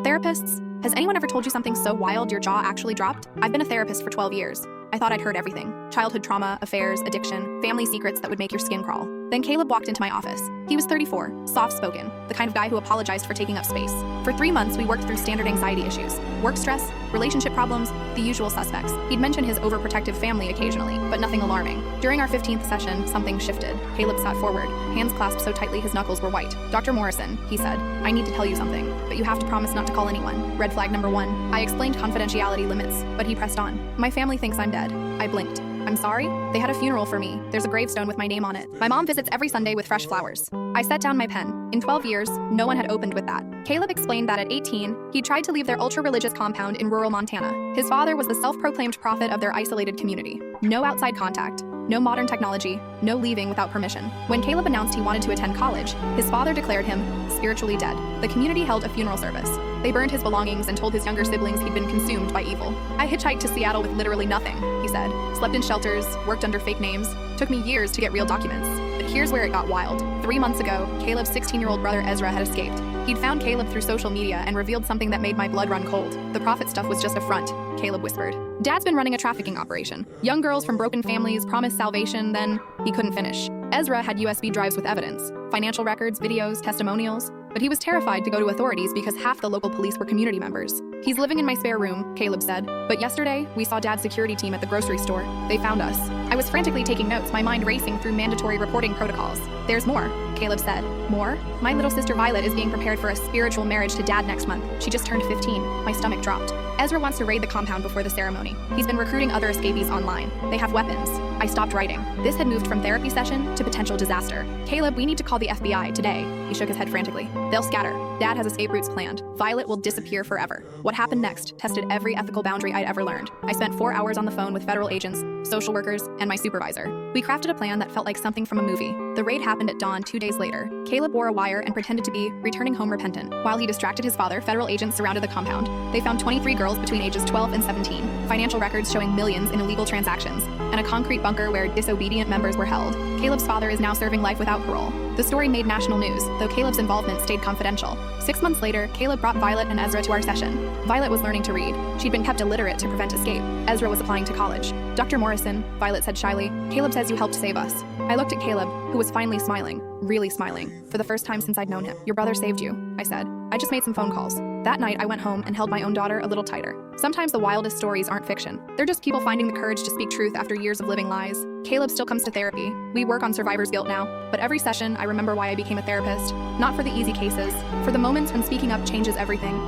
Therapists? Has anyone ever told you something so wild your jaw actually dropped? I've been a therapist for 12 years. I thought I'd heard everything. Childhood trauma, affairs, addiction, family secrets that would make your skin crawl. Then Caleb walked into my office. He was 34, soft-spoken, the kind of guy who apologized for taking up space. For 3 months, we worked through standard anxiety issues, work stress, relationship problems, the usual suspects. He'd mention his overprotective family occasionally, but nothing alarming. During our 15th session, something shifted. Caleb sat forward, hands clasped so tightly his knuckles were white. "Dr. Morrison," he said, "I need to tell you something, but you have to promise not to call anyone. Red flag number 1. I explained confidentiality limits, but he pressed on. "My family thinks I'm dead." I blinked. "I'm sorry? They had a funeral for me. There's a gravestone with my name on it. My mom visits every Sunday with fresh flowers." I set down my pen. In 12 years, no one had opened with that. Caleb explained that at 18, he tried to leave their ultra-religious compound in rural Montana. His father was the self-proclaimed prophet of their isolated community. No outside contact, no modern technology, no leaving without permission. When Caleb announced he wanted to attend college, his father declared him spiritually dead. The community held a funeral service. They burned his belongings and told his younger siblings he'd been consumed by evil. "I hitchhiked to Seattle with literally nothing," he said. "Slept in shelters, worked under fake names. Took me years to get real documents." But here's where it got wild. 3 months ago, Caleb's 16-year-old brother Ezra had escaped. He'd found Caleb through social media and revealed something that made my blood run cold. "The prophet stuff was just a front," Caleb whispered. "Dad's been running a trafficking operation. Young girls from broken families promised salvation, then he couldn't finish." Ezra had USB drives with evidence, financial records, videos, testimonials, but he was terrified to go to authorities because half the local police were community members. "He's living in my spare room," Caleb said. "But yesterday, we saw Dad's security team at the grocery store. They found us." I was frantically taking notes, my mind racing through mandatory reporting protocols. "There's more," Caleb said. "More? My little sister Violet is being prepared for a spiritual marriage to Dad next month. She just turned 15. My stomach dropped. Ezra wants to raid the compound before the ceremony. He's been recruiting other escapees online. They have weapons." I stopped writing. This had moved from therapy session to potential disaster. "Caleb, we need to call the FBI today." He shook his head frantically. "They'll scatter. Dad has escape routes planned. Violet will disappear forever." What happened next tested every ethical boundary I'd ever learned. I spent 4 hours on the phone with federal agents, social workers, and my supervisor. We crafted a plan that felt like something from a movie. The raid happened at dawn 2 days later. Caleb wore a wire and pretended to be returning home repentant. While he distracted his father, federal agents surrounded the compound. They found 23 girls between ages 12 and 17, financial records showing millions in illegal transactions, and a concrete bunker where disobedient members were held. Caleb's father is now serving life without parole. The story made national news, though Caleb's involvement stayed confidential. 6 months later, Caleb brought Violet and Ezra to our session. Violet was learning to read. She'd been kept illiterate to prevent escape. Ezra was applying to college. "Dr. Morrison," Violet said shyly, "Caleb says you helped save us." I looked at Caleb, who was finally smiling, really smiling, for the first time since I'd known him. "Your brother saved you," I said. "I just made some phone calls." That night, I went home and held my own daughter a little tighter. Sometimes the wildest stories aren't fiction. They're just people finding the courage to speak truth after years of living lies. Caleb still comes to therapy. We work on survivor's guilt now, but every session, I remember why I became a therapist. Not for the easy cases, for the moments when speaking up changes everything.